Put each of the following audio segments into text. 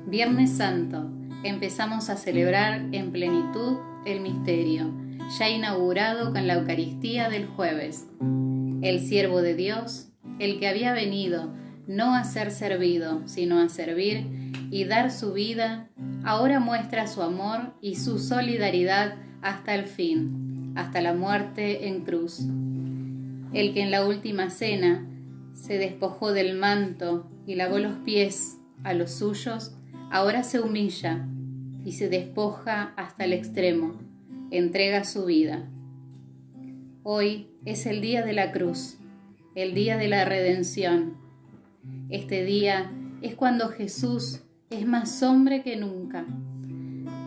Viernes Santo, empezamos a celebrar en plenitud el misterio, ya inaugurado con la Eucaristía del jueves. El siervo de Dios, el que había venido no a ser servido, sino a servir y dar su vida, ahora muestra su amor y su solidaridad hasta el fin, hasta la muerte en cruz. El que en la última cena se despojó del manto y lavó los pies a los suyos, ahora se humilla y se despoja hasta el extremo, entrega su vida. Hoy es el día de la cruz, el día de la redención. Este día es cuando Jesús es más hombre que nunca.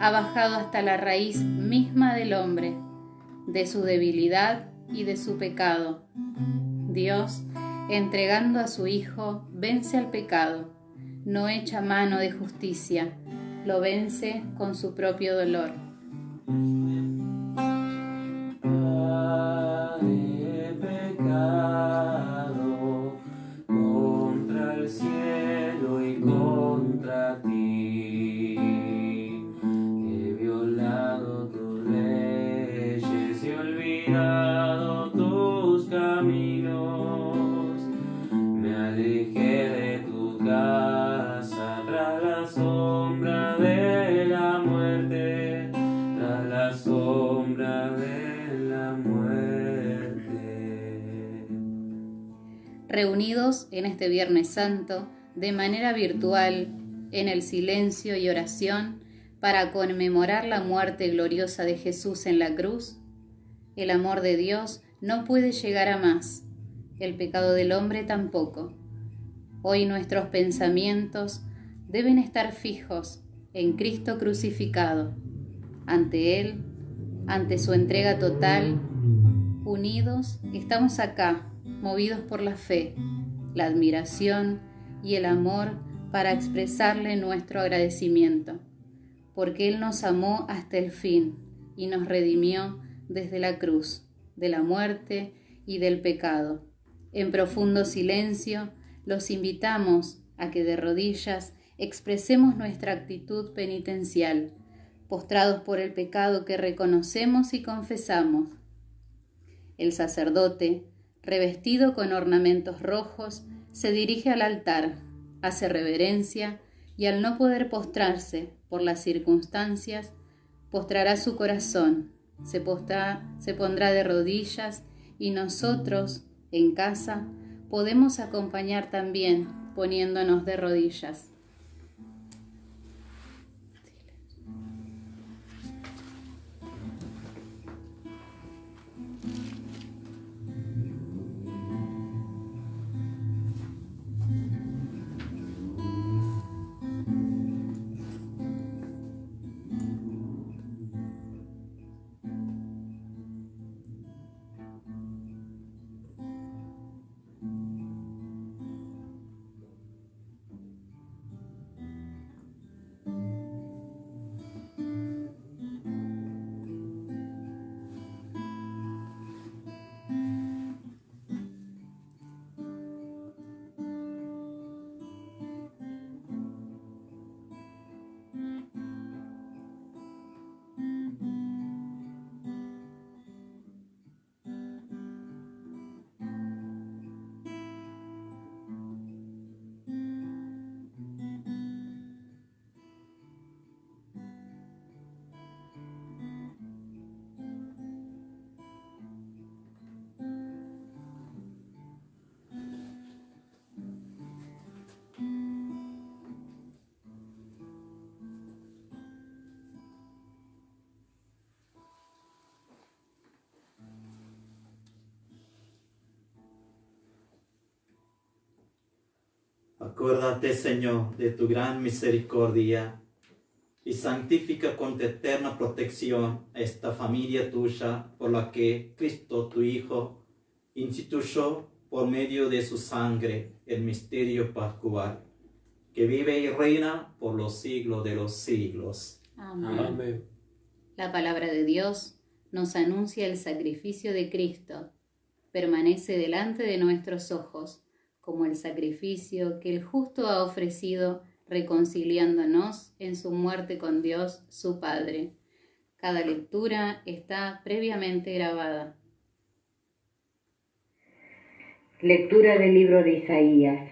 Ha bajado hasta la raíz misma del hombre, de su debilidad y de su pecado. Dios, entregando a su Hijo, vence al pecado, no echa mano de justicia, lo vence con su propio dolor. He pecado contra el cielo y contra ti. He violado tus leyes y olvidado tus caminos. Me alejé de tu casa tras la sombra de la muerte, tras la sombra de la muerte. Reunidos en este Viernes Santo, de manera virtual, en el silencio y oración, para conmemorar la muerte gloriosa de Jesús en la cruz, el amor de Dios no puede llegar a más, el pecado del hombre tampoco. Hoy nuestros pensamientos deben estar fijos en Cristo crucificado, ante Él, ante su entrega total. Unidos estamos acá, movidos por la fe, la admiración y el amor para expresarle nuestro agradecimiento, porque Él nos amó hasta el fin y nos redimió desde la cruz, de la muerte y del pecado. En profundo silencio, los invitamos a que de rodillas expresemos nuestra actitud penitencial, postrados por el pecado que reconocemos y confesamos. El sacerdote, revestido con ornamentos rojos, se dirige al altar, hace reverencia y al no poder postrarse por las circunstancias, postrará su corazón, se pondrá de rodillas y nosotros, en casa, podemos acompañar también poniéndonos de rodillas. Acuérdate, Señor, de tu gran misericordia y santifica con tu eterna protección esta familia tuya por la que Cristo, tu Hijo, instituyó por medio de su sangre el misterio pascual, que vive y reina por los siglos de los siglos. Amén. Amén. La palabra de Dios nos anuncia el sacrificio de Cristo. Permanece delante de nuestros ojos como el sacrificio que el justo ha ofrecido reconciliándonos en su muerte con Dios, su Padre. Cada lectura está previamente grabada. Lectura del libro de Isaías.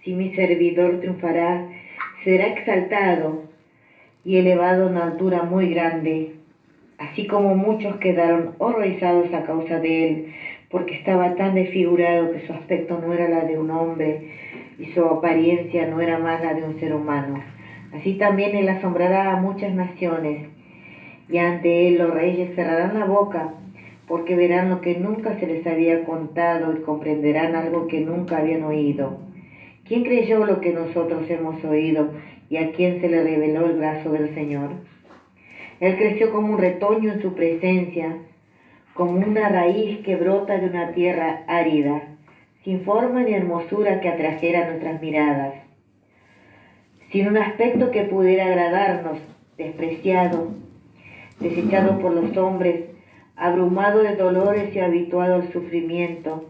Si mi servidor triunfará, será exaltado y elevado a una altura muy grande, así como muchos quedaron horrorizados a causa de él, porque estaba tan desfigurado que su aspecto no era la de un hombre y su apariencia no era más la de un ser humano. Así también él asombrará a muchas naciones, y ante él los reyes cerrarán la boca, porque verán lo que nunca se les había contado y comprenderán algo que nunca habían oído. ¿Quién creyó lo que nosotros hemos oído y a quién se le reveló el brazo del Señor? Él creció como un retoño en su presencia, como una raíz que brota de una tierra árida, sin forma ni hermosura que atrajera nuestras miradas, sin un aspecto que pudiera agradarnos, despreciado, desechado por los hombres, abrumado de dolores y habituado al sufrimiento,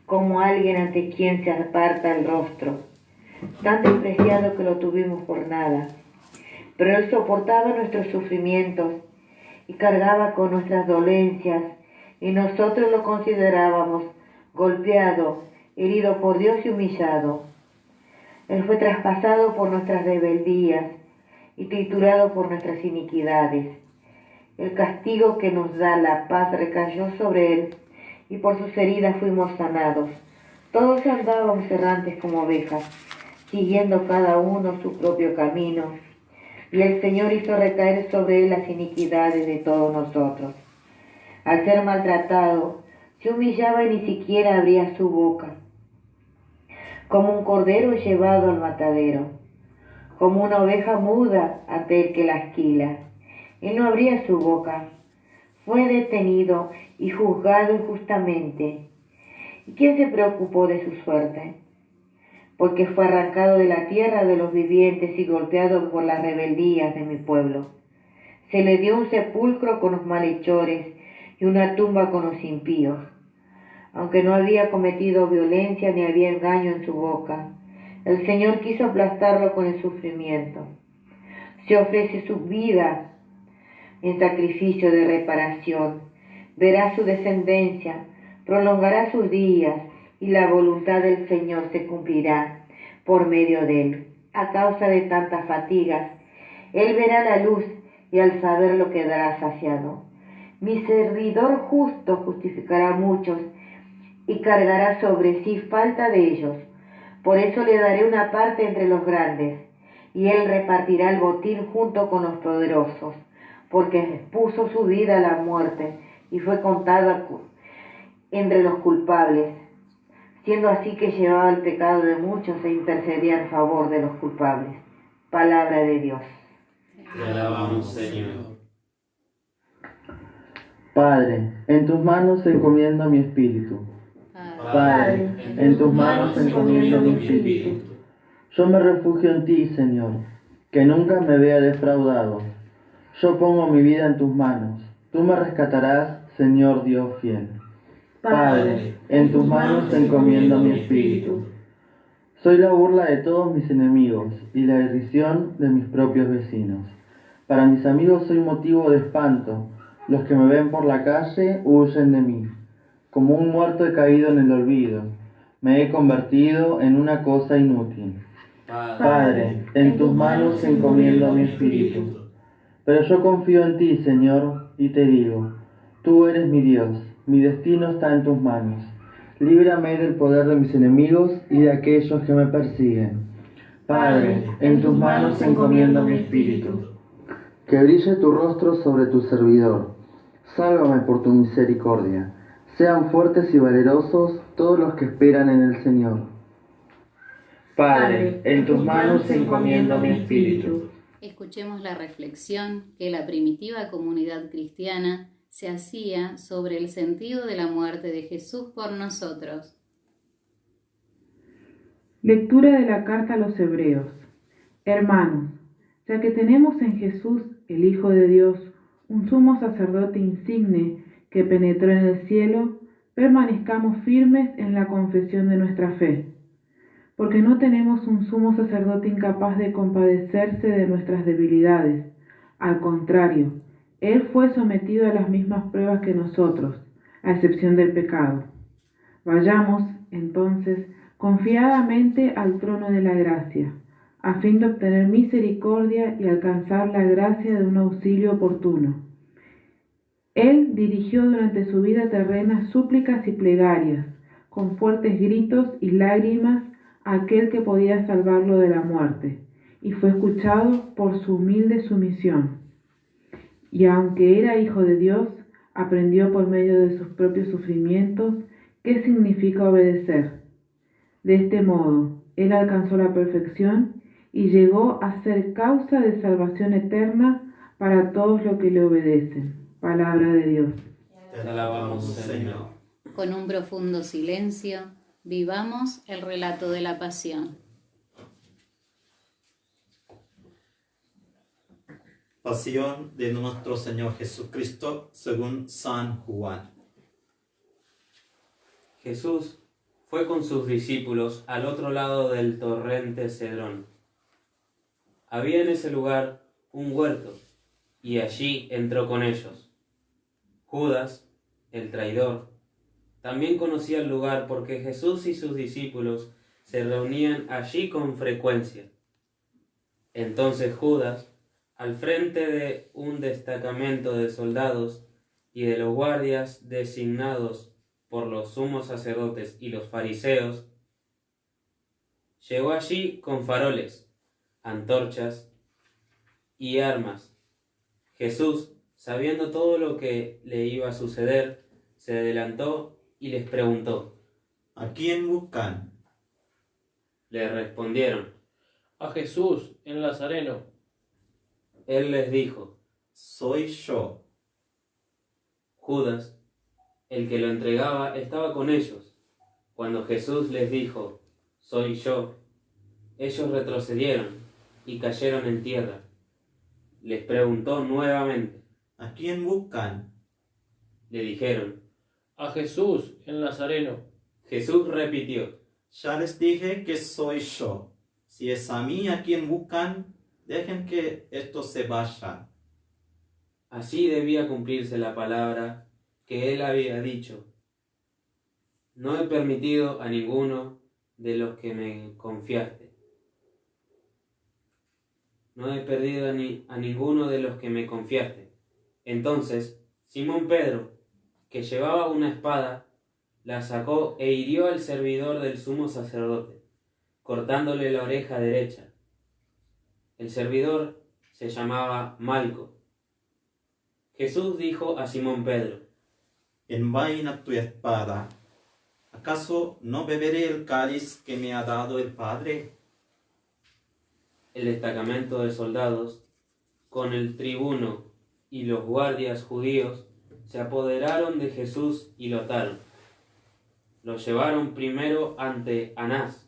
como alguien ante quien se aparta el rostro, tan despreciado que lo tuvimos por nada. Pero él soportaba nuestros sufrimientos y cargaba con nuestras dolencias, y nosotros lo considerábamos golpeado, herido por Dios y humillado. Él fue traspasado por nuestras rebeldías y triturado por nuestras iniquidades. El castigo que nos da la paz recayó sobre él, y por sus heridas fuimos sanados. Todos andábamos errantes como ovejas, siguiendo cada uno su propio camino, y el Señor hizo recaer sobre él las iniquidades de todos nosotros. Al ser maltratado, se humillaba y ni siquiera abría su boca, como un cordero llevado al matadero, como una oveja muda ante el que la esquila. Él no abría su boca, fue detenido y juzgado injustamente. ¿Y quién se preocupó de su suerte? Porque fue arrancado de la tierra de los vivientes y golpeado por las rebeldías de mi pueblo. Se le dio un sepulcro con los malhechores y una tumba con los impíos. Aunque no había cometido violencia ni había engaño en su boca, el Señor quiso aplastarlo con el sufrimiento. Se ofrece su vida en sacrificio de reparación. Verá su descendencia, prolongará sus días, y la voluntad del Señor se cumplirá por medio de él. A causa de tantas fatigas, él verá la luz, y al saberlo quedará saciado. Mi servidor justo justificará a muchos, y cargará sobre sí falta de ellos. Por eso le daré una parte entre los grandes, y él repartirá el botín junto con los poderosos, porque expuso su vida a la muerte y fue contado entre los culpables, siendo así que llevaba el pecado de muchos e intercedía en favor de los culpables. Palabra de Dios. Te alabamos, Señor. Padre, en tus manos encomiendo mi espíritu. Padre, en tus manos encomiendo mi espíritu. Yo me refugio en ti, Señor, que nunca me vea defraudado. Yo pongo mi vida en tus manos. Tú me rescatarás, Señor Dios fiel. Padre, en tus manos encomiendo mi espíritu. Soy la burla de todos mis enemigos y la irrisión de mis propios vecinos. Para mis amigos soy motivo de espanto. Los que me ven por la calle huyen de mí. Como un muerto he caído en el olvido. Me he convertido en una cosa inútil. Padre, en tus manos encomiendo mi espíritu. Pero yo confío en ti, Señor, y te digo, tú eres mi Dios, mi destino está en tus manos. Líbrame del poder de mis enemigos y de aquellos que me persiguen. Padre, en tus manos encomiendo mi espíritu. Que brille tu rostro sobre tu servidor. Sálvame por tu misericordia. Sean fuertes y valerosos todos los que esperan en el Señor. Padre, en tus manos encomiendo mi espíritu. Escuchemos la reflexión que la primitiva comunidad cristiana se hacía sobre el sentido de la muerte de Jesús por nosotros. Lectura de la carta a los Hebreos. Hermanos, ya que tenemos en Jesús, el Hijo de Dios, un sumo sacerdote insigne que penetró en el cielo, permanezcamos firmes en la confesión de nuestra fe. porque no tenemos un sumo sacerdote incapaz de compadecerse de nuestras debilidades. Al contrario, Él fue sometido a las mismas pruebas que nosotros, a excepción del pecado. Vayamos, entonces, confiadamente al trono de la gracia, a fin de obtener misericordia y alcanzar la gracia de un auxilio oportuno. Él dirigió durante su vida terrena súplicas y plegarias, con fuertes gritos y lágrimas, a aquel que podía salvarlo de la muerte, y fue escuchado por su humilde sumisión. Y aunque era hijo de Dios, aprendió por medio de sus propios sufrimientos qué significa obedecer. De este modo, Él alcanzó la perfección y llegó a ser causa de salvación eterna para todos los que le obedecen. Palabra de Dios. Te alabamos, Señor. Con un profundo silencio, vivamos el relato de la pasión. Pasión de nuestro Señor Jesucristo según San Juan. Jesús fue con sus discípulos al otro lado del torrente Cedrón. Había en ese lugar un huerto, y allí entró con ellos. Judas, el traidor, también conocía el lugar porque Jesús y sus discípulos se reunían allí con frecuencia. Entonces Judas, al frente de un destacamento de soldados y de los guardias designados por los sumos sacerdotes y los fariseos, llegó allí con faroles, antorchas y armas. Jesús, sabiendo todo lo que le iba a suceder, se adelantó y les preguntó: ¿A quién buscan? Le respondieron: A Jesús, el Nazareno. Él les dijo: Soy yo. Judas, el que lo entregaba, estaba con ellos. Cuando Jesús les dijo: Soy yo, ellos retrocedieron y cayeron en tierra. Les preguntó nuevamente. ¿A quién buscan? Le dijeron: A Jesús, el Nazareno. Jesús repitió: Ya les dije que soy yo. Si es a mí a quien buscan, dejen que esto se vaya. Así debía cumplirse la palabra que él había dicho: No he permitido a ninguno de los que me confiaste. No he perdido a ninguno de los que me confiaste. Entonces Simón Pedro, que llevaba una espada, la sacó e hirió al servidor del sumo sacerdote, cortándole la oreja derecha. El servidor se llamaba Malco. Jesús dijo a Simón Pedro: Envaina tu espada. ¿Acaso no beberé el cáliz que me ha dado el Padre? El destacamento de soldados, con el tribuno y los guardias judíos, se apoderaron de Jesús y lo ataron. Lo llevaron primero ante Anás,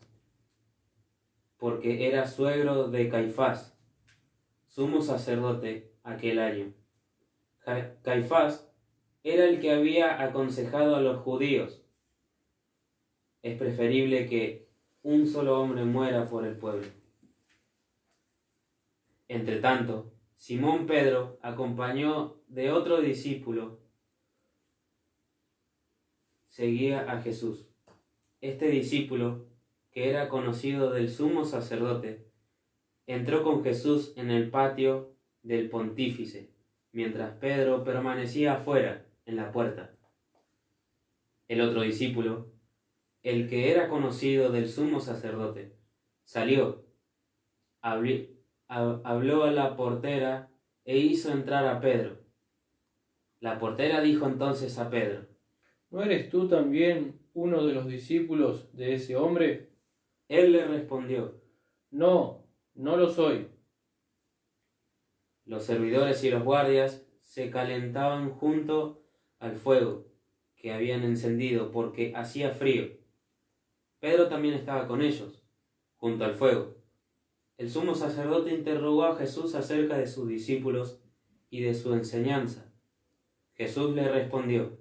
porque era suegro de Caifás, sumo sacerdote aquel año. Caifás era el que había aconsejado a los judíos: es preferible que un solo hombre muera por el pueblo. Entretanto, Simón Pedro acompañó de otro discípulo, seguía a Jesús. Este discípulo, que era conocido del sumo sacerdote, entró con Jesús en el patio del pontífice, mientras Pedro permanecía afuera, en la puerta. El otro discípulo, el que era conocido del sumo sacerdote, salió, habló a la portera e hizo entrar a Pedro. La portera dijo entonces a Pedro: ¿No eres tú también uno de los discípulos de ese hombre? Él le respondió: No, no lo soy. Los servidores y los guardias se calentaban junto al fuego que habían encendido porque hacía frío. Pedro también estaba con ellos, junto al fuego. El sumo sacerdote interrogó a Jesús acerca de sus discípulos y de su enseñanza. Jesús le respondió: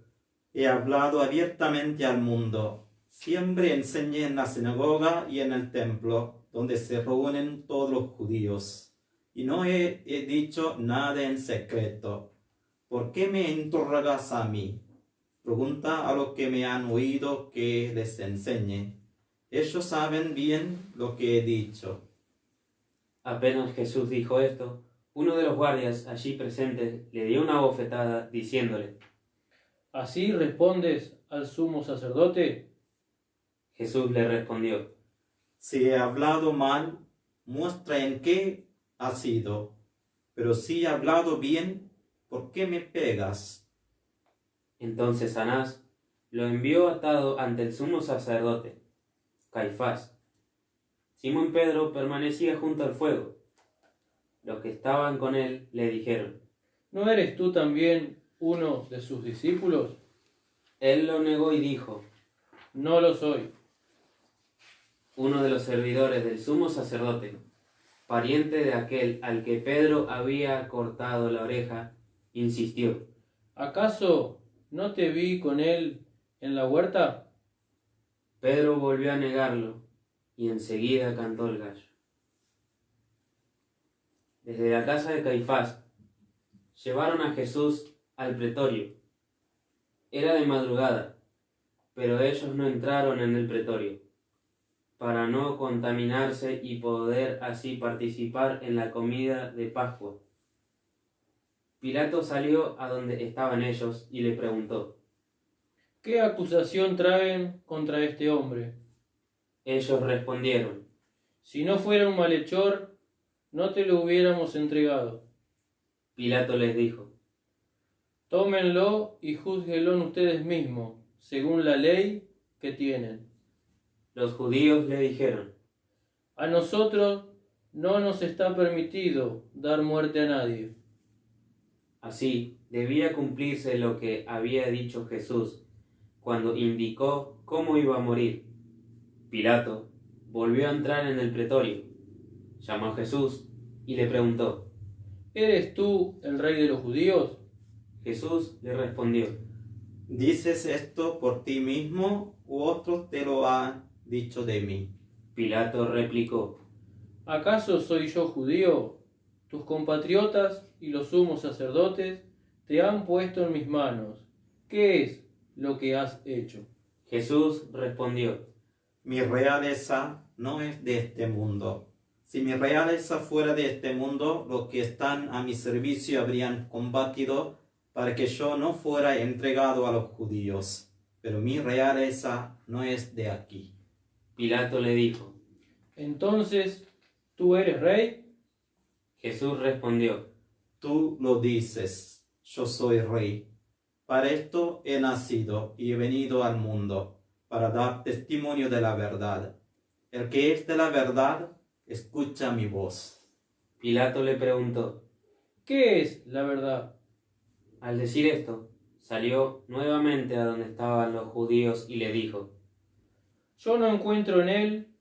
He hablado abiertamente al mundo. siempre enseñé en la sinagoga y en el templo, donde se reúnen todos los judíos, y no he dicho nada en secreto. ¿Por qué me interrogas a mí? Pregunta a los que me han oído que les enseñe. Ellos saben bien lo que he dicho. Apenas Jesús dijo esto, uno de los guardias allí presentes le dio una bofetada, diciéndole: ¿Así respondes al sumo sacerdote? Jesús le respondió: Si he hablado mal, muestra en qué ha sido. Pero si he hablado bien, ¿por qué me pegas? Entonces Anás lo envió atado ante el sumo sacerdote, Caifás. Simón Pedro permanecía junto al fuego. Los que estaban con él le dijeron: ¿No eres tú también uno de sus discípulos? Él lo negó y dijo: No lo soy. Uno de los servidores del sumo sacerdote, pariente de aquel al que Pedro había cortado la oreja, insistió: ¿Acaso no te vi con él en la huerta? Pedro volvió a negarlo y enseguida cantó el gallo. Desde la casa de Caifás llevaron a Jesús al pretorio. Era de madrugada, pero ellos no entraron en el pretorio, para no contaminarse y poder así participar en la comida de Pascua. Pilato salió a donde estaban ellos y le preguntó: ¿Qué acusación traen contra este hombre? Ellos respondieron: Si no fuera un malhechor, no te lo hubiéramos entregado. Pilato les dijo: Tómenlo y júzguenlo ustedes mismos, según la ley que tienen. Los judíos le dijeron: A nosotros no nos está permitido dar muerte a nadie. Así debía cumplirse lo que había dicho Jesús cuando indicó cómo iba a morir. Pilato volvió a entrar en el pretorio, llamó a Jesús y le preguntó: ¿Eres tú el rey de los judíos? Jesús le respondió: ¿Dices esto por ti mismo u otros te lo han dicho de mí? Pilato replicó: ¿Acaso soy yo judío? Tus compatriotas y los sumos sacerdotes te han puesto en mis manos. ¿Qué es lo que has hecho? Jesús respondió: Mi realeza no es de este mundo. Si mi realeza fuera de este mundo, los que están a mi servicio habrían combatido para que yo no fuera entregado a los judíos. Pero mi realeza no es de aquí. Pilato le dijo: Entonces, ¿tú eres rey? Jesús respondió: Tú lo dices, yo soy rey. Para esto he nacido y he venido al mundo, para dar testimonio de la verdad. El que es de la verdad, escucha mi voz. Pilato le preguntó: ¿Qué es la verdad? Al decir esto, salió nuevamente a donde estaban los judíos y le dijo: Yo no encuentro en él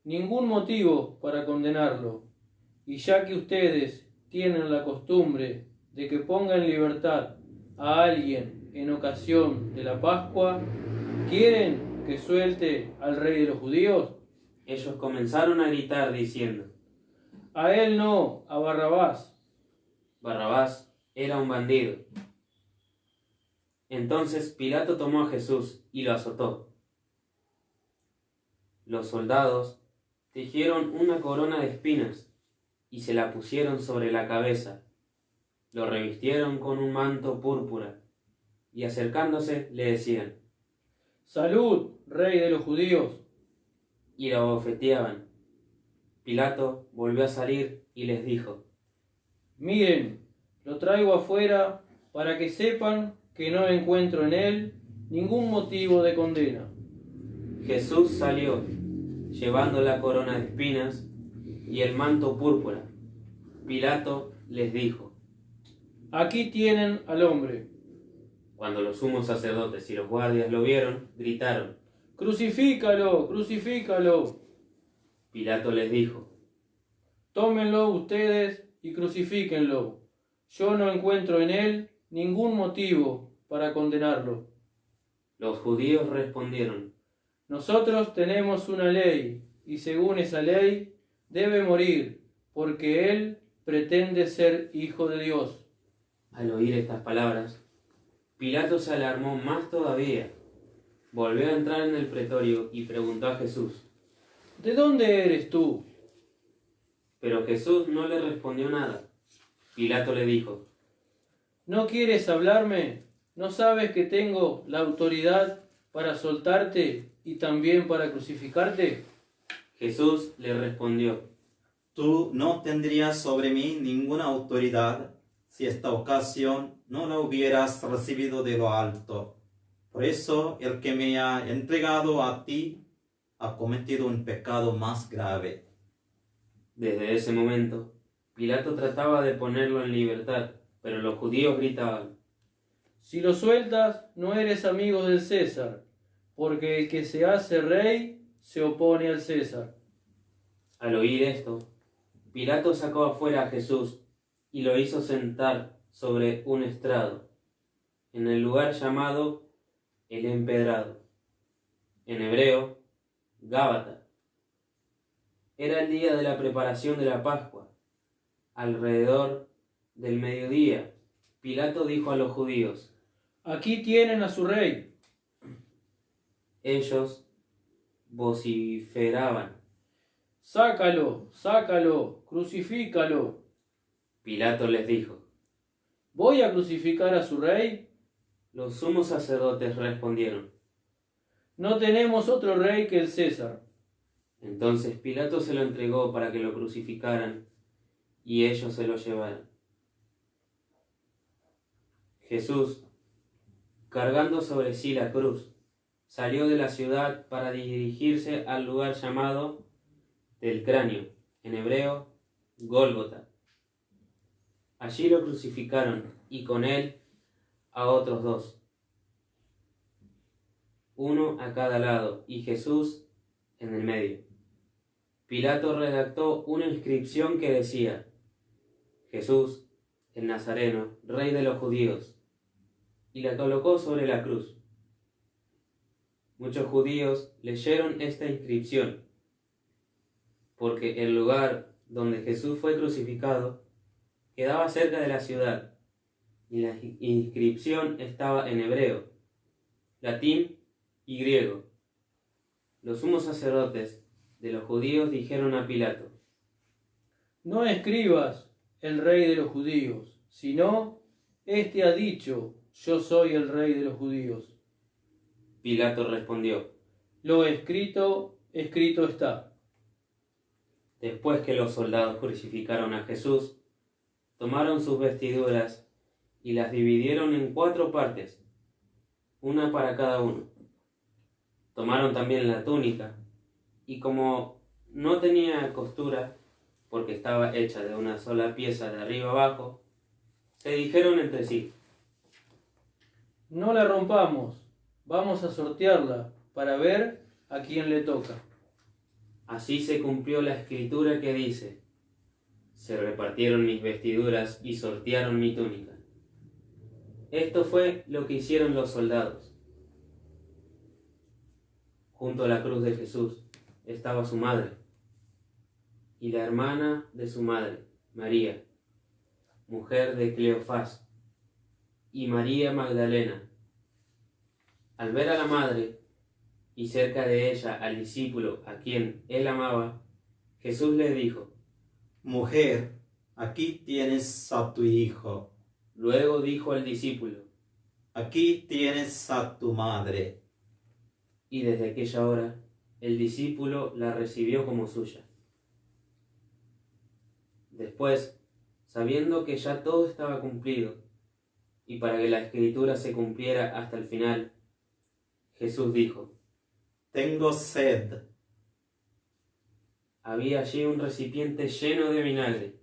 ningún motivo para condenarlo, y ya que ustedes tienen la costumbre de que ponga en libertad a alguien en ocasión de la Pascua, ¿quieren que suelte al rey de los judíos? Ellos comenzaron a gritar diciendo: A él no, a Barrabás. Barrabás era un bandido. Entonces Pilato tomó a Jesús y lo azotó. Los soldados tejieron una corona de espinas y se la pusieron sobre la cabeza. Lo revistieron con un manto púrpura y acercándose le decían: ¡Salud, rey de los judíos! Y lo abofeteaban. Pilato volvió a salir y les dijo: Miren, lo traigo afuera para que sepan que no encuentro en él ningún motivo de condena. Jesús salió, llevando la corona de espinas y el manto púrpura. Pilato les dijo: Aquí tienen al hombre. Cuando los sumos sacerdotes y los guardias lo vieron, gritaron: ¡Crucifícalo! ¡Crucifícalo! Pilato les dijo: Tómenlo ustedes y crucifíquenlo. Yo no encuentro en él ningún motivo para condenarlo. Los judíos respondieron: nosotros tenemos una ley, y según esa ley debe morir, porque él pretende ser hijo de Dios. Al oír estas palabras, Pilato se alarmó más todavía. Volvió a entrar en el pretorio y preguntó a Jesús: ¿De dónde eres tú? Pero Jesús no le respondió nada. Pilato le dijo: ¿No quieres hablarme? ¿No sabes que tengo la autoridad para soltarte y también para crucificarte? Jesús le respondió: Tú no tendrías sobre mí ninguna autoridad si esta ocasión no la hubieras recibido de lo alto. Por eso el que me ha entregado a ti ha cometido un pecado más grave. Desde ese momento, Pilato trataba de ponerlo en libertad, pero los judíos gritaban: Si lo sueltas, no eres amigo del César, porque el que se hace rey se opone al César. Al oír esto, Pilato sacó afuera a Jesús y lo hizo sentar sobre un estrado, en el lugar llamado el Empedrado, en hebreo, Gábata. Era el día de la preparación de la Pascua. Alrededor del mediodía, Pilato dijo a los judíos: Aquí tienen a su rey. Ellos vociferaban: Sácalo, sácalo, crucifícalo. Pilato les dijo: ¿Voy a crucificar a su rey? Los sumos sacerdotes respondieron: No tenemos otro rey que el César. Entonces Pilato se lo entregó para que lo crucificaran y ellos se lo llevaran. Jesús, cargando sobre sí la cruz, salió de la ciudad para dirigirse al lugar llamado del Cráneo, en hebreo, Gólgota. Allí lo crucificaron y con él a otros dos, uno a cada lado y Jesús en el medio. Pilato redactó una inscripción que decía: Jesús, el Nazareno, Rey de los judíos, y la colocó sobre la cruz. Muchos judíos leyeron esta inscripción, porque el lugar donde Jesús fue crucificado quedaba cerca de la ciudad, y la inscripción estaba en hebreo, latín y griego. Los sumos sacerdotes de los judíos dijeron a Pilato: No escribas el rey de los judíos, sino este ha dicho: Yo soy el rey de los judíos. Pilato respondió: Lo escrito, escrito está. Después que los soldados crucificaron a Jesús, tomaron sus vestiduras y las dividieron en 4 partes, una para cada uno. Tomaron también la túnica, y como no tenía costura, porque estaba hecha de una sola pieza de arriba abajo, se dijeron entre sí: No la rompamos, vamos a sortearla para ver a quién le toca. Así se cumplió la escritura que dice: Se repartieron mis vestiduras y sortearon mi túnica. Esto fue lo que hicieron los soldados. Junto a la cruz de Jesús estaba su madre y la hermana de su madre, María, mujer de Cleofás, y María Magdalena. Al ver a la madre y cerca de ella al discípulo a quien él amaba, Jesús le dijo: Mujer, aquí tienes a tu hijo. Luego dijo al discípulo: Aquí tienes a tu madre. Y desde aquella hora el discípulo la recibió como suya. Después, sabiendo que ya todo estaba cumplido, y para que la escritura se cumpliera hasta el final, Jesús dijo: Tengo sed. Había allí un recipiente lleno de vinagre.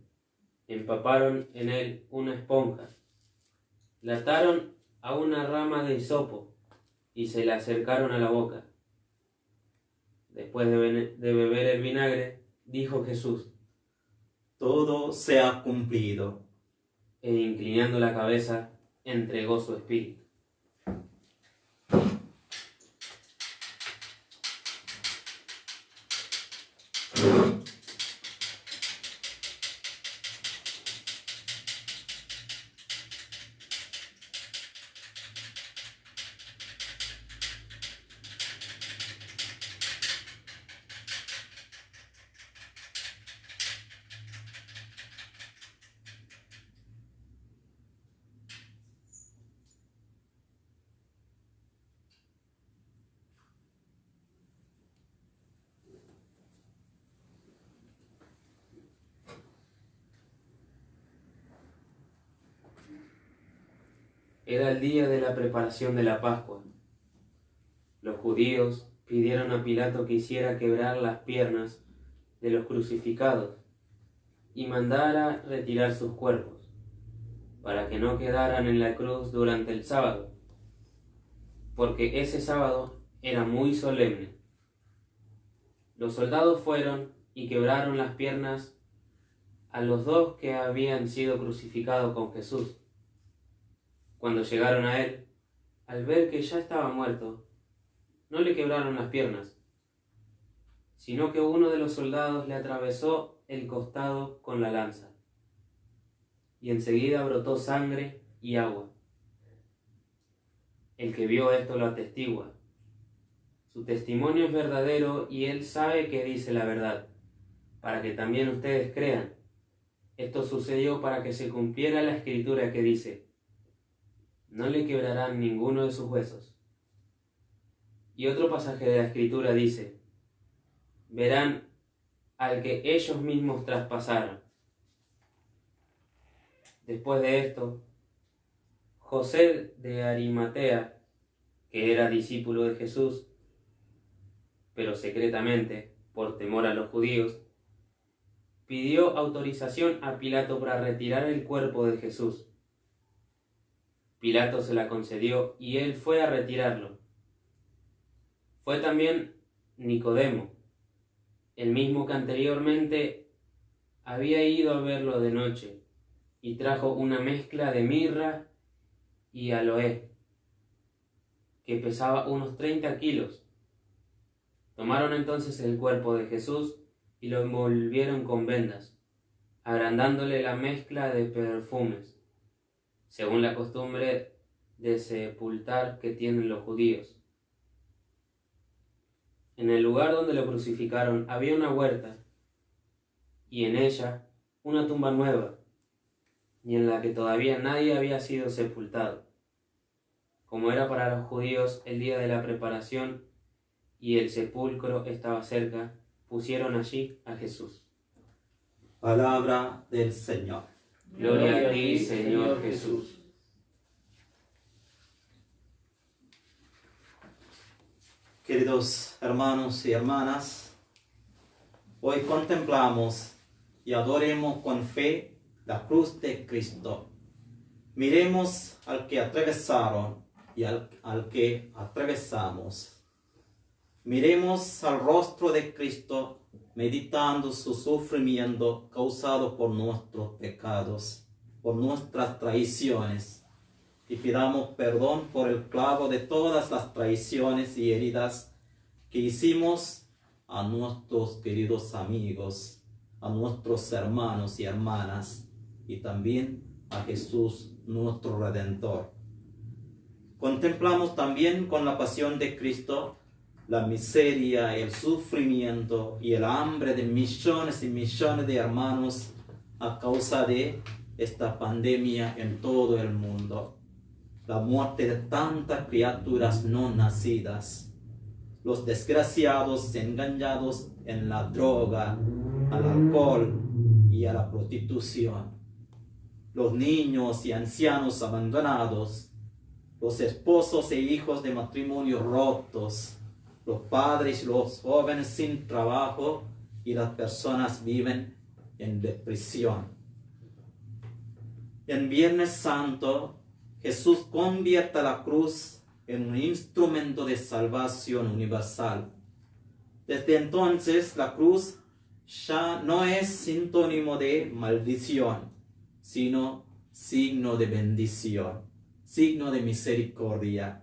Empaparon en él una esponja, la ataron a una rama de hisopo y se la acercaron a la boca. Después de beber el vinagre, dijo Jesús: Todo se ha cumplido. E inclinando la cabeza, entregó su espíritu. Era el día de la preparación de la Pascua. Los judíos pidieron a Pilato que hiciera quebrar las piernas de los crucificados y mandara retirar sus cuerpos, para que no quedaran en la cruz durante el sábado, porque ese sábado era muy solemne. Los soldados fueron y quebraron las piernas a los dos que habían sido crucificados con Jesús. Cuando llegaron a él, al ver que ya estaba muerto, no le quebraron las piernas, sino que uno de los soldados le atravesó el costado con la lanza, y enseguida brotó sangre y agua. El que vio esto lo atestigua. Su testimonio es verdadero y él sabe que dice la verdad, para que también ustedes crean. Esto sucedió para que se cumpliera la escritura que dice: no le quebrarán ninguno de sus huesos. Y otro pasaje de la escritura dice: verán al que ellos mismos traspasaron. Después de esto, José de Arimatea, que era discípulo de Jesús, pero secretamente, por temor a los judíos, pidió autorización a Pilato para retirar el cuerpo de Jesús. Pilato se la concedió y él fue a retirarlo. Fue también Nicodemo, el mismo que anteriormente había ido a verlo de noche, y trajo una mezcla de mirra y aloe, que pesaba unos 30 kilos. Tomaron entonces el cuerpo de Jesús y lo envolvieron con vendas, agrandándole la mezcla de perfumes, según la costumbre de sepultar que tienen los judíos. En el lugar donde lo crucificaron había una huerta, y en ella una tumba nueva, y en la que todavía nadie había sido sepultado. Como era para los judíos el día de la preparación y el sepulcro estaba cerca, pusieron allí a Jesús. Palabra del Señor. Gloria a ti, Señor Jesús. Queridos hermanos y hermanas, hoy contemplamos y adoremos con fe la cruz de Cristo. Miremos al que atravesaron y al que atravesamos. Miremos al rostro de Cristo, meditando su sufrimiento causado por nuestros pecados, por nuestras traiciones, y pidamos perdón por el clavo de todas las traiciones y heridas que hicimos a nuestros queridos amigos, a nuestros hermanos y hermanas, y también a Jesús, nuestro Redentor. Contemplamos también con la pasión de Cristo la miseria, el sufrimiento y el hambre de millones y millones de hermanos a causa de esta pandemia en todo el mundo. La muerte de tantas criaturas no nacidas. Los desgraciados engañados en la droga, al alcohol y a la prostitución. Los niños y ancianos abandonados. Los esposos e hijos de matrimonio rotos. Los padres y los jóvenes sin trabajo y las personas viven en depresión. En Viernes Santo, Jesús convierte la cruz en un instrumento de salvación universal. Desde entonces, la cruz ya no es sinónimo de maldición, sino signo de bendición, signo de misericordia.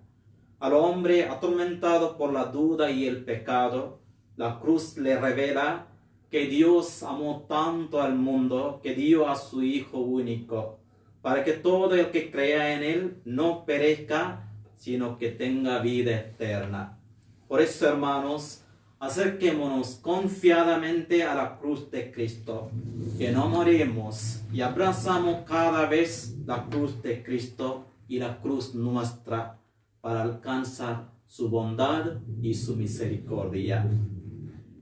Al hombre atormentado por la duda y el pecado, la cruz le revela que Dios amó tanto al mundo que dio a su Hijo único, para que todo el que crea en Él no perezca, sino que tenga vida eterna. Por eso, hermanos, acerquémonos confiadamente a la cruz de Cristo, que no moriremos, y abrazamos cada vez la cruz de Cristo y la cruz nuestra, para alcanzar su bondad y su misericordia.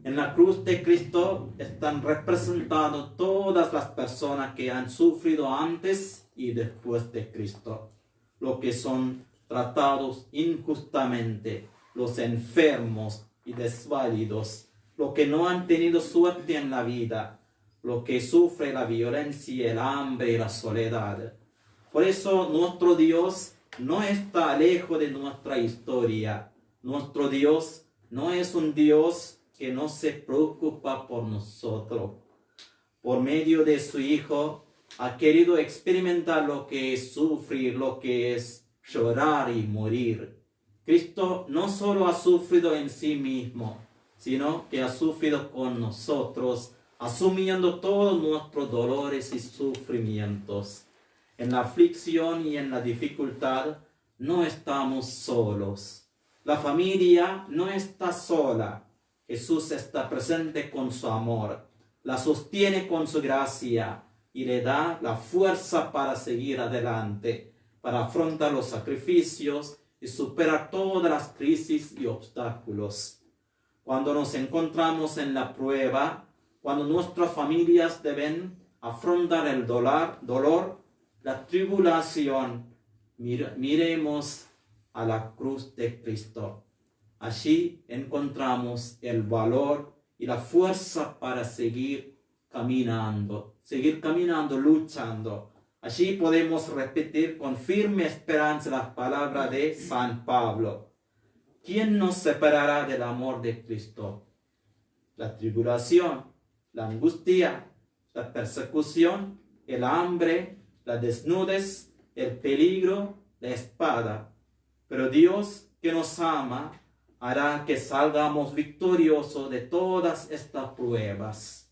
En la cruz de Cristo están representadas todas las personas que han sufrido antes y después de Cristo. los que son tratados injustamente, los enfermos y desvalidos, los que no han tenido suerte en la vida, los que sufren la violencia, el hambre y la soledad. Por eso nuestro Dios no está lejos de nuestra historia. Nuestro Dios no es un Dios que no se preocupa por nosotros. Por medio de su Hijo ha querido experimentar lo que es sufrir, lo que es llorar y morir. Cristo no solo ha sufrido en sí mismo, sino que ha sufrido con nosotros, asumiendo todos nuestros dolores y sufrimientos. En la aflicción y en la dificultad no estamos solos. La familia no está sola. Jesús está presente con su amor, la sostiene con su gracia y le da la fuerza para seguir adelante, para afrontar los sacrificios y superar todas las crisis y obstáculos. Cuando nos encontramos en la prueba, cuando nuestras familias deben afrontar el dolor, la tribulación, miremos a la cruz de Cristo. Allí encontramos el valor y la fuerza para seguir caminando, luchando. Allí podemos repetir con firme esperanza las palabras de San Pablo. ¿Quién nos separará del amor de Cristo? La tribulación, la angustia, la persecución, el hambre, la desnudez, el peligro, la espada. Pero Dios, que nos ama, hará que salgamos victoriosos de todas estas pruebas.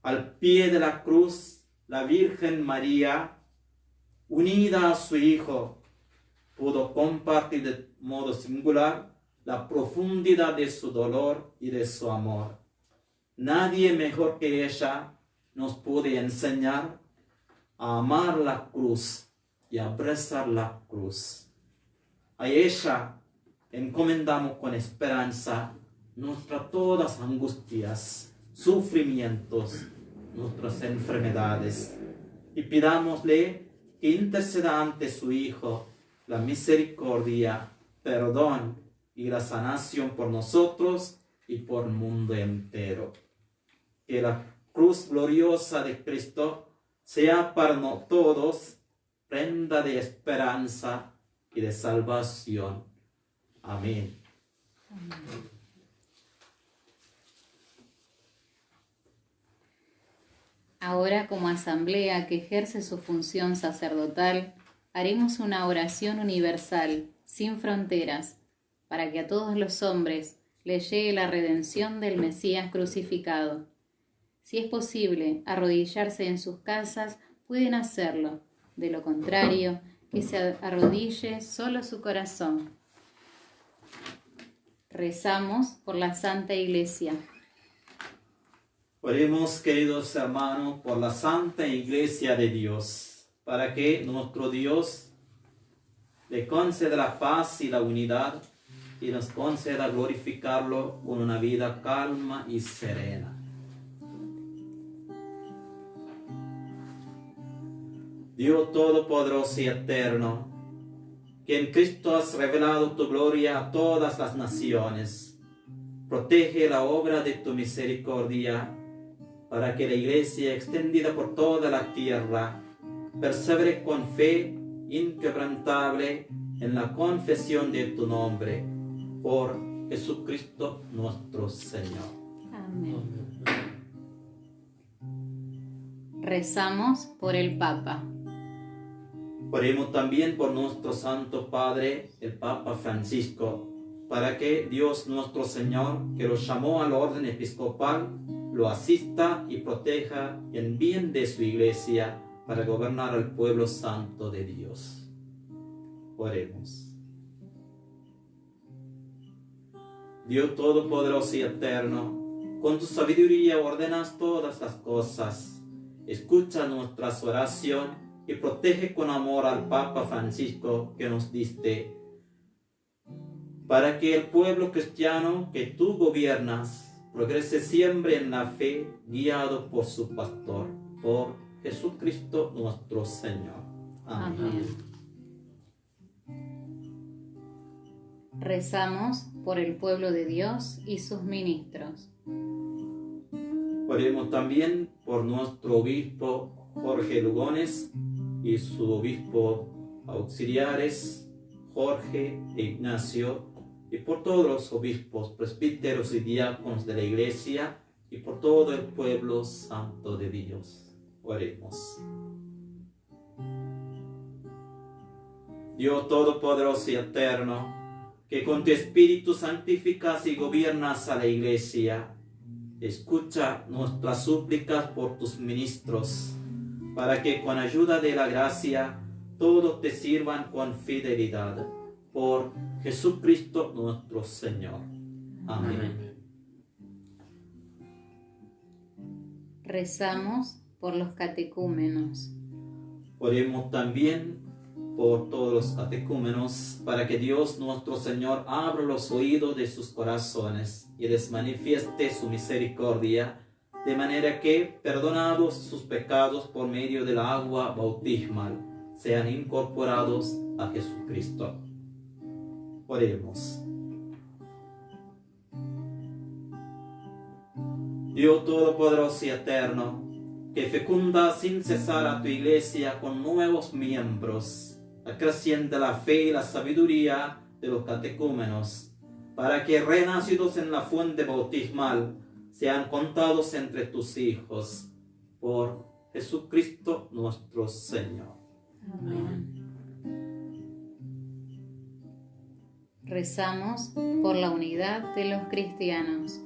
Al pie de la cruz, la Virgen María, unida a su Hijo, pudo compartir de modo singular la profundidad de su dolor y de su amor. Nadie mejor que ella nos puede enseñar a amar la cruz y a abrazar la cruz. A ella encomendamos con esperanza nuestras todas angustias, sufrimientos, nuestras enfermedades, y pidámosle que interceda ante su Hijo la misericordia, perdón y la sanación por nosotros y por el mundo entero. Que la cruz gloriosa de Cristo sea para todos prenda de esperanza y de salvación. Amén. Ahora, como asamblea que ejerce su función sacerdotal, haremos una oración universal, sin fronteras, para que a todos los hombres les llegue la redención del Mesías crucificado. Si es posible arrodillarse en sus casas, pueden hacerlo. De lo contrario, que se arrodille solo su corazón. Rezamos por la Santa Iglesia. Oremos, queridos hermanos, por la Santa Iglesia de Dios, para que nuestro Dios le conceda la paz y la unidad y nos conceda glorificarlo con una vida calma y serena. Dios Todopoderoso y Eterno, que en Cristo has revelado tu gloria a todas las naciones, protege la obra de tu misericordia, para que la Iglesia extendida por toda la tierra persevere con fe inquebrantable en la confesión de tu nombre, por Jesucristo nuestro Señor. Amén. Rezamos por el Papa. Oremos también por nuestro Santo Padre, el Papa Francisco, para que Dios nuestro Señor, que lo llamó al orden episcopal, lo asista y proteja en bien de su Iglesia para gobernar al pueblo santo de Dios. Oremos. Dios Todopoderoso y Eterno, con tu sabiduría ordenas todas las cosas. Escucha nuestras oraciones y protege con amor al Papa Francisco que nos diste, para que el pueblo cristiano que tú gobiernas progrese siempre en la fe, guiado por su pastor, por Jesucristo nuestro Señor. Amén. Amén. Rezamos por el pueblo de Dios y sus ministros. Oremos también por nuestro obispo Jorge Lugones y su obispo auxiliares Jorge e Ignacio, y por todos los obispos, presbíteros y diáconos de la Iglesia, y por todo el pueblo santo de Dios. Oremos. Dios Todopoderoso y Eterno, que con tu Espíritu santificas y gobiernas a la Iglesia, escucha nuestras súplicas por tus ministros, para que con ayuda de la gracia todos te sirvan con fidelidad. Por Jesucristo nuestro Señor. Amén. Rezamos por los catecúmenos. Oremos también por todos los catecúmenos, para que Dios nuestro Señor abra los oídos de sus corazones y les manifieste su misericordia, de manera que, perdonados sus pecados por medio del agua bautismal, sean incorporados a Jesucristo. Oremos. Dios Todopoderoso y Eterno, que fecunda sin cesar a tu Iglesia con nuevos miembros, acreciente la fe y la sabiduría de los catecúmenos, para que, renacidos en la fuente bautismal, sean contados entre tus hijos, por Jesucristo nuestro Señor. Amén. Rezamos por la unidad de los cristianos.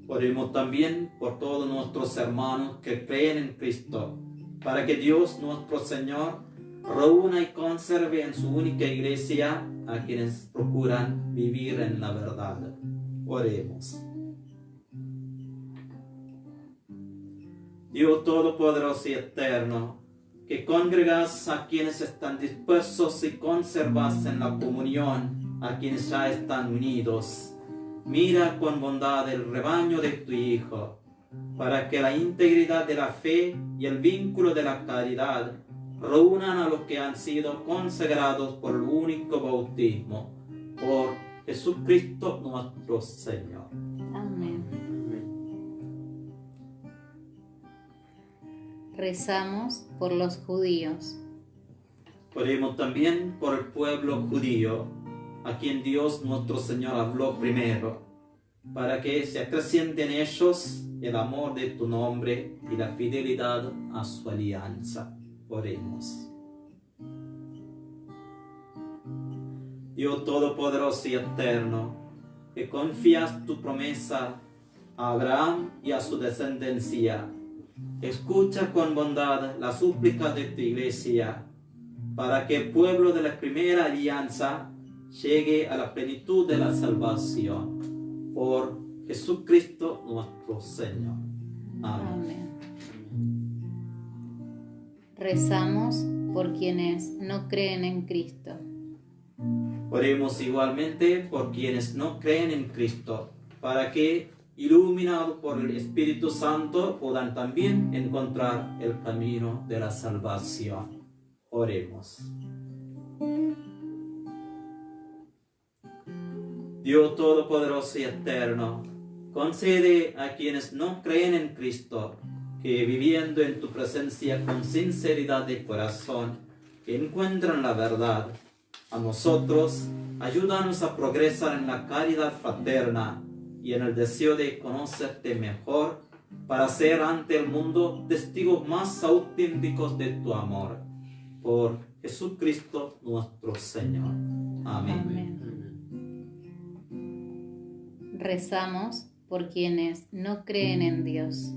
Oremos también por todos nuestros hermanos que creen en Cristo, para que Dios nuestro Señor reúna y conserve en su única Iglesia a quienes procuran vivir en la verdad. Oremos. Dios Todopoderoso y Eterno, que congregas a quienes están dispersos y conservas en la comunión a quienes ya están unidos, mira con bondad el rebaño de tu Hijo, para que la integridad de la fe y el vínculo de la caridad reúnan a los que han sido consagrados por el único bautismo, por Jesucristo nuestro Señor. Amén. Rezamos por los judíos. Oremos también por el pueblo judío, a quien Dios nuestro Señor habló primero, para que se acreciente en ellos el amor de tu nombre y la fidelidad a su alianza. Oremos. Dios Todopoderoso y Eterno, que confías tu promesa a Abraham y a su descendencia, escucha con bondad la súplica de tu Iglesia, para que el pueblo de la primera alianza llegue a la plenitud de la salvación. Por Jesucristo nuestro Señor. Amén. Rezamos por quienes no creen en Cristo. Oremos igualmente por quienes no creen en Cristo, para que, iluminados por el Espíritu Santo, puedan también encontrar el camino de la salvación. Oremos. Dios Todopoderoso y Eterno, concede a quienes no creen en Cristo, que viviendo en tu presencia con sinceridad de corazón, encuentran la verdad. A nosotros, ayúdanos a progresar en la caridad fraterna y en el deseo de conocerte mejor, para ser ante el mundo testigos más auténticos de tu amor. Por Jesucristo nuestro Señor. Amén. Amén. Rezamos por quienes no creen en Dios.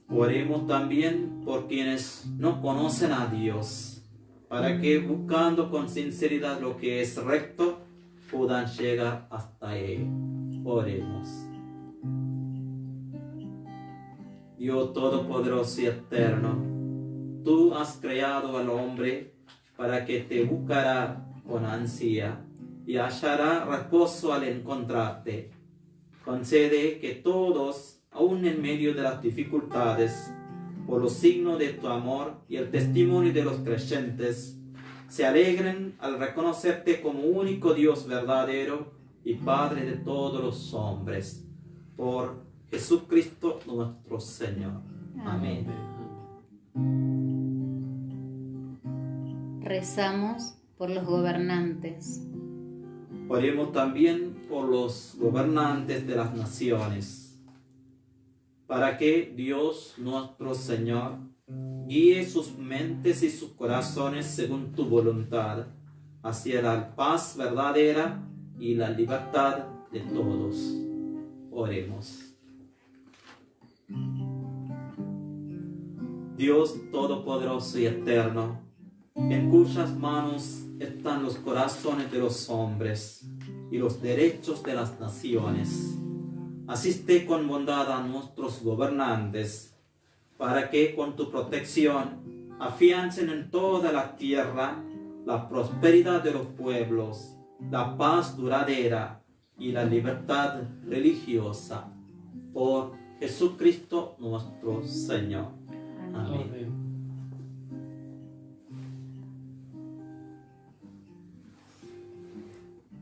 Oremos también por quienes no conocen a Dios, para que, buscando con sinceridad lo que es recto, puedan llegar hasta Él. Oremos. Dios Todopoderoso y Eterno, tú has creado al hombre para que te buscará con ansia y hallará reposo al encontrarte. Concede que todos, aun en medio de las dificultades, por los signos de tu amor y el testimonio de los creyentes, se alegren al reconocerte como único Dios verdadero y Padre de todos los hombres. Por Jesucristo nuestro Señor. Amén. Rezamos por los gobernantes. Oremos también por los gobernantes de las naciones, para que Dios nuestro Señor guíe sus mentes y sus corazones según tu voluntad, hacia la paz verdadera y la libertad de todos. Oremos. Dios Todopoderoso y Eterno, en cuyas manos están los corazones de los hombres y los derechos de las naciones, asiste con bondad a nuestros gobernantes, para que con tu protección afiancen en toda la tierra la prosperidad de los pueblos, la paz duradera y la libertad religiosa. Por Jesucristo nuestro Señor. Amén.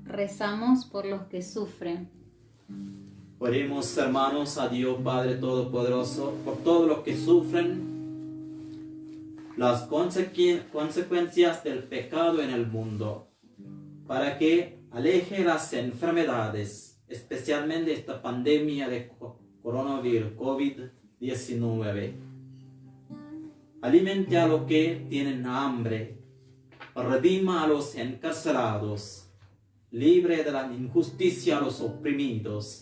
Rezamos por los que sufren. Oremos, hermanos, a Dios Padre Todopoderoso, por todos los que sufren las consecuencias del pecado en el mundo, para que aleje las enfermedades, especialmente esta pandemia de coronavirus, COVID-19. Alimente a los que tienen hambre, redima a los encarcelados, libre de la injusticia a los oprimidos,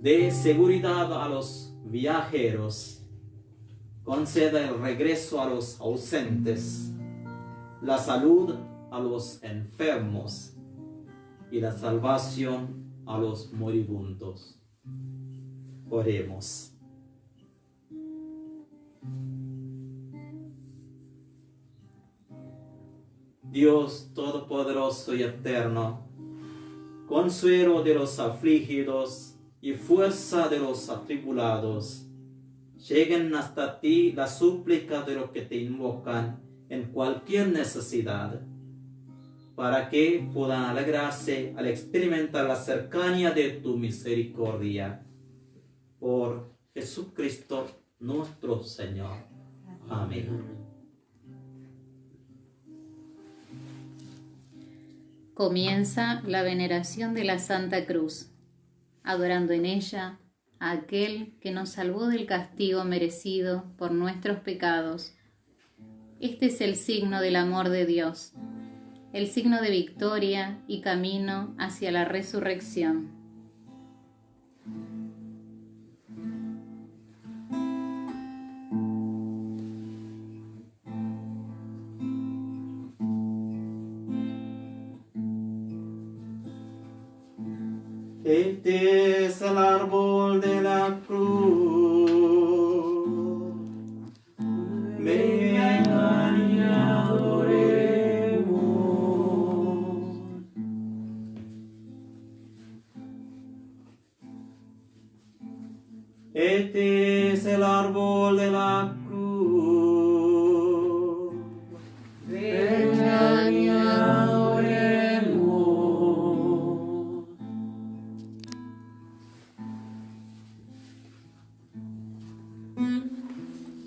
dé seguridad a los viajeros, conceda el regreso a los ausentes, la salud a los enfermos y la salvación a los moribundos. Oremos. Dios Todopoderoso y Eterno, consuelo de los afligidos y fuerza de los atribulados, lleguen hasta ti la súplica de los que te invocan en cualquier necesidad, para que puedan alegrarse al experimentar la cercanía de tu misericordia. Por Jesucristo nuestro Señor. Amén. Comienza la veneración de la Santa Cruz, adorando en ella a aquel que nos salvó del castigo merecido por nuestros pecados. Este es el signo del amor de Dios, el signo de victoria y camino hacia la resurrección. Este es el árbol de la cruz. Vengan y adoremos. Este es el árbol de la cruz. Vengan y adoremos.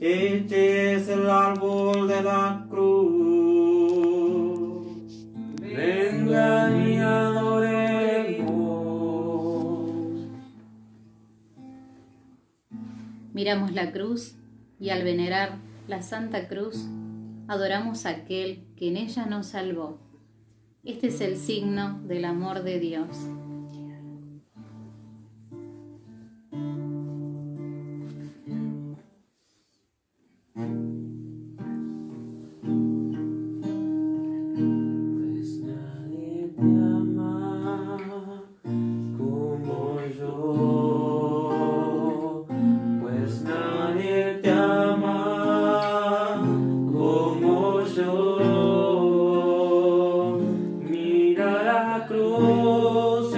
Este es el árbol de la cruz. Vengan y adoremos. Miramos la cruz y al venerar la Santa Cruz, adoramos a aquel que en ella nos salvó. Este es el signo del amor de Dios. Mira la cruz.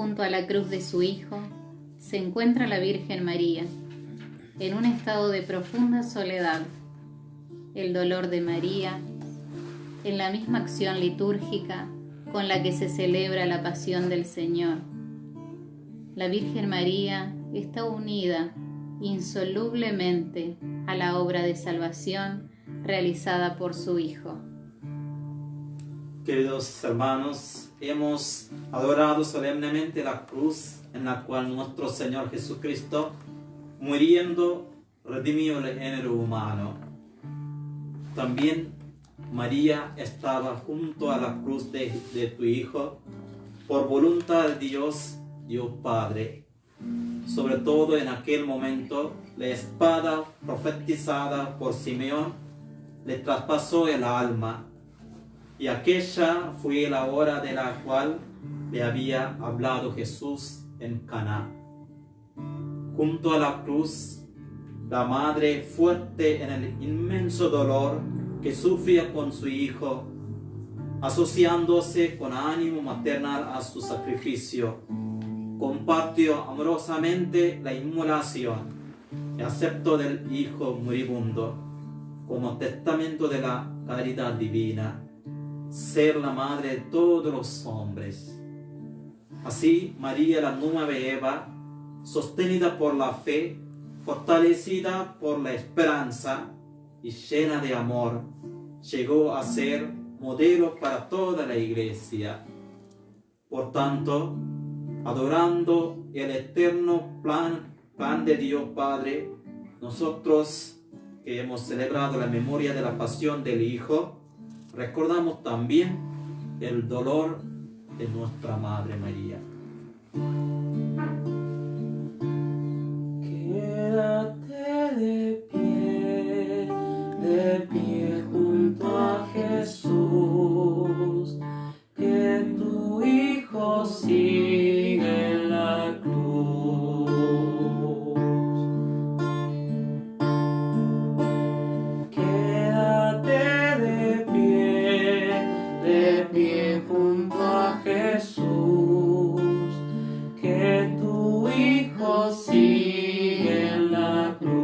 junto a la cruz de su Hijo, se encuentra la Virgen María, en un estado de profunda soledad. El dolor de María, en la misma acción litúrgica con la que se celebra la pasión del Señor. La Virgen María está unida insolublemente a la obra de salvación realizada por su Hijo. Queridos hermanos, hemos adorado solemnemente la cruz en la cual nuestro Señor Jesucristo, muriendo, redimió el género humano. También María estaba junto a la cruz de tu Hijo, por voluntad de Dios Padre. Sobre todo en aquel momento, la espada profetizada por Simeón le traspasó el alma, y aquella fue la hora de la cual le había hablado Jesús en Caná. Junto a la cruz, la madre, fuerte en el inmenso dolor que sufría con su hijo, asociándose con ánimo maternal a su sacrificio, compartió amorosamente la inmolación y aceptó del hijo moribundo como testamento de la caridad divina, ser la madre de todos los hombres. Así, María, la nueva Eva, sostenida por la fe, fortalecida por la esperanza y llena de amor, llegó a ser modelo para toda la Iglesia. Por tanto, adorando el eterno plan de Dios Padre, nosotros que hemos celebrado la memoria de la pasión del Hijo, recordamos también el dolor de nuestra Madre María. Quédate de pie junto a Jesús, que tu Hijo sigue en la cruz. Quédate de pie junto a Jesús, que tu Hijo sigue en la cruz.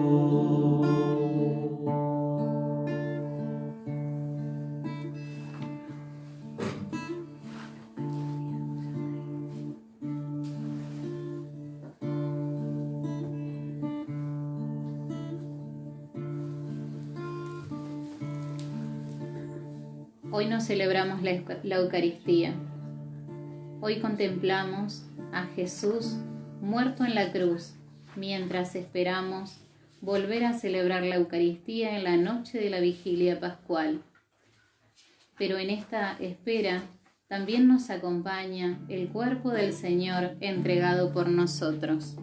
Hoy nos celebramos la Eucaristía. Hoy contemplamos a Jesús muerto en la cruz, mientras esperamos volver a celebrar la Eucaristía en la noche de la Vigilia Pascual. Pero en esta espera también nos acompaña el cuerpo del Señor entregado por nosotros.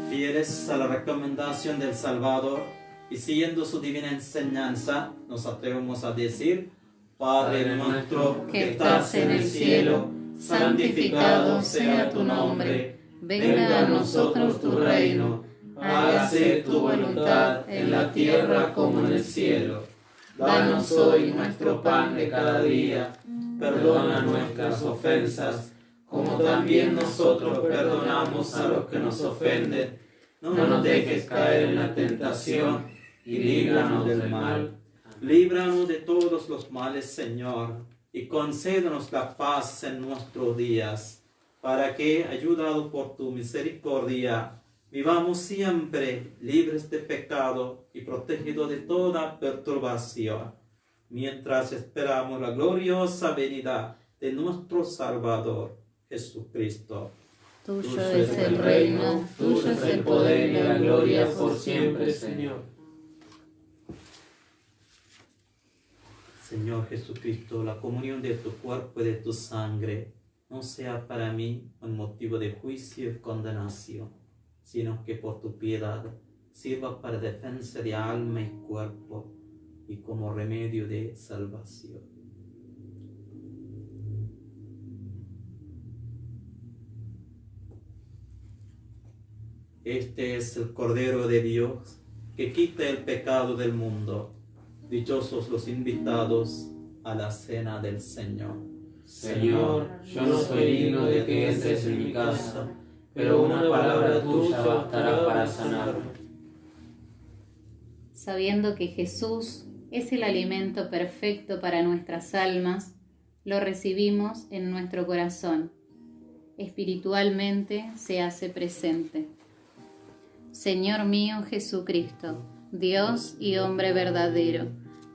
Fieles a la recomendación del Salvador y siguiendo su divina enseñanza, nos atrevemos a decir: Padre nuestro que estás en el cielo, santificado sea tu nombre. Venga a nosotros tu reino. Hágase tu voluntad en la tierra como en el cielo. Danos hoy nuestro pan de cada día. Perdona nuestras ofensas, como también nosotros perdonamos a los que nos ofenden. No nos dejes caer en la tentación y líbranos del mal. Líbranos de todos los males, Señor, y concédenos la paz en nuestros días, para que, ayudados por tu misericordia, vivamos siempre libres de pecado y protegidos de toda perturbación, mientras esperamos la gloriosa venida de nuestro Salvador, Jesucristo. Tuyo es el reino, tuyo es el poder y la gloria por siempre, Señor. Señor Jesucristo, la comunión de tu cuerpo y de tu sangre no sea para mí un motivo de juicio y condenación, sino que por tu piedad sirva para defensa de alma y cuerpo. y como remedio de salvación. Este es el Cordero de Dios que quita el pecado del mundo. Dichosos los invitados a la cena del Señor. Señor, yo no soy digno de que entres en mi casa, pero una palabra tuya bastará para sanarme. Sabiendo que Jesús es el alimento perfecto para nuestras almas, lo recibimos en nuestro corazón. Espiritualmente se hace presente. Señor mío Jesucristo, Dios y hombre verdadero,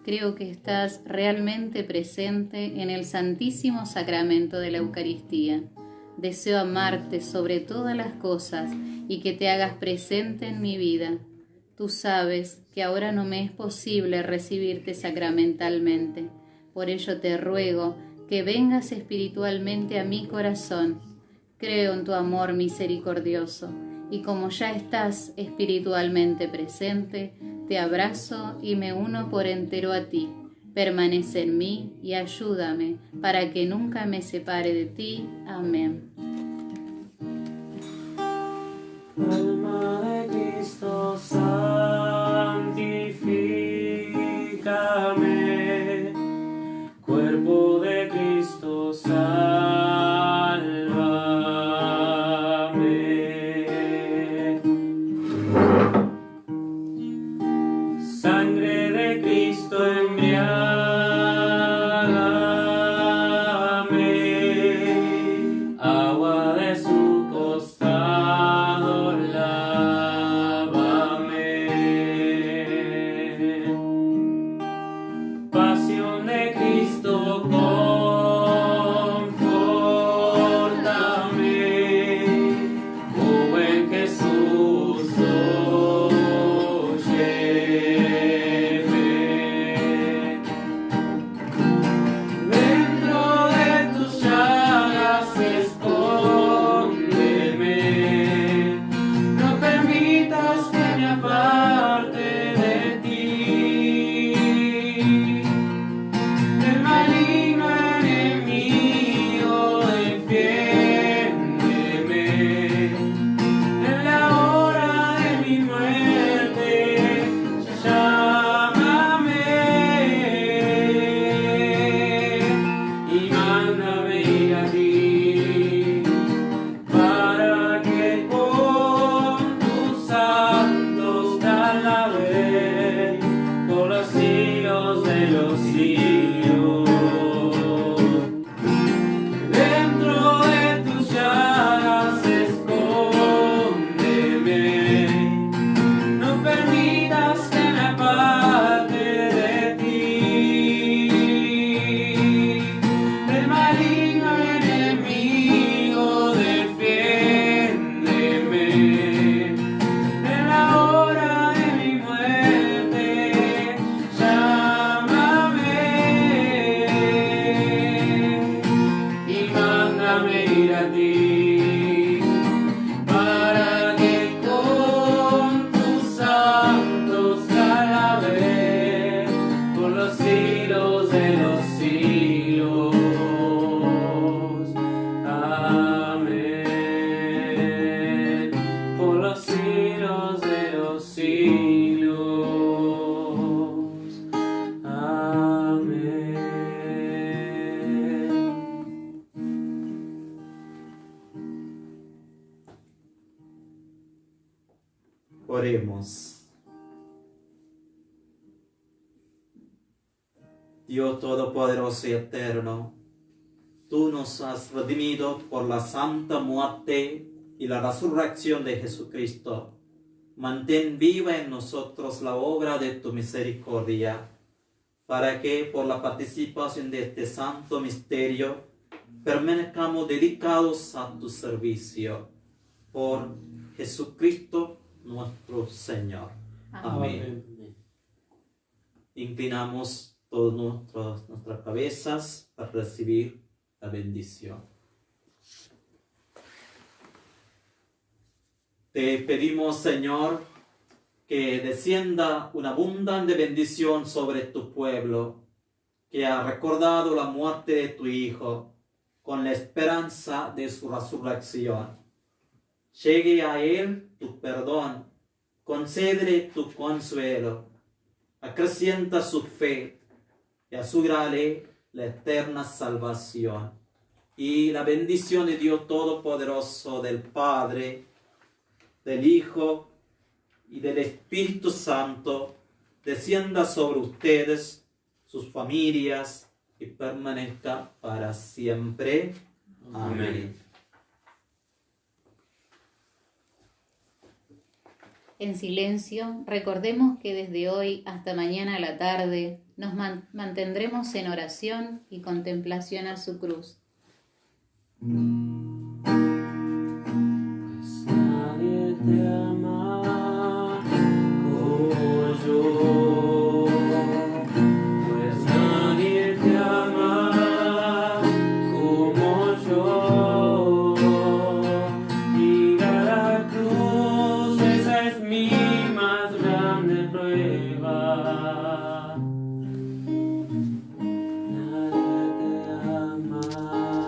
creo que estás realmente presente en el santísimo sacramento de la Eucaristía. Deseo amarte sobre todas las cosas y que te hagas presente en mi vida. Tú sabes que ahora no me es posible recibirte sacramentalmente. Por ello te ruego que vengas espiritualmente a mi corazón. Creo en tu amor misericordioso y como ya estás espiritualmente presente, te abrazo y me uno por entero a ti. Permanece en mí y ayúdame para que nunca me separe de ti. Amén. Alma de Cristo, santifícame. Cuerpo de Cristo, sálvame. Sangre de Cristo, embriágame. Agua de su costado, lávame. Pasión de Cristo, confórtame. Oh buen Jesús, óyeme. Dentro de tus llagas escóndeme. No permitas que me aparte de ti. Del maligno enemigo, defiéndeme. En la hora de mi muerte, llámame y mándame ir a ti, para que con tus santos te alabe por los siglos de los siglos. Dentro de tus llagas escóndeme. No permitas que me aparte de ti. Del maligno enemigo, defiéndeme. En la hora de mi muerte, llámame y mándame ir a ti, para que con tus santos te alabe por los siglos de los siglos. Amén. Por los siglos de los siglos. Amén. Oremos. Dios Todopoderoso y Eterno, tú nos has redimido por la santa muerte y la resurrección de Jesucristo. Mantén viva en nosotros la obra de tu misericordia, para que por la participación de este santo misterio permanezcamos dedicados a tu servicio. Por Jesucristo nuestro Señor. Amén. Inclinamos todas nuestras cabezas para recibir la bendición. Te pedimos, Señor, que descienda una abundante bendición sobre tu pueblo, que ha recordado la muerte de tu Hijo con la esperanza de su resurrección. Llegue a él tu perdón, concédele tu consuelo, acrecienta su fe y asegúrale la eterna salvación. Y la bendición de Dios Todopoderoso, del Padre, del Hijo y del Espíritu Santo, descienda sobre ustedes, sus familias, y permanezca para siempre. Amén. En silencio, recordemos que desde hoy hasta mañana a la tarde nos mantendremos en oración y contemplación a su cruz.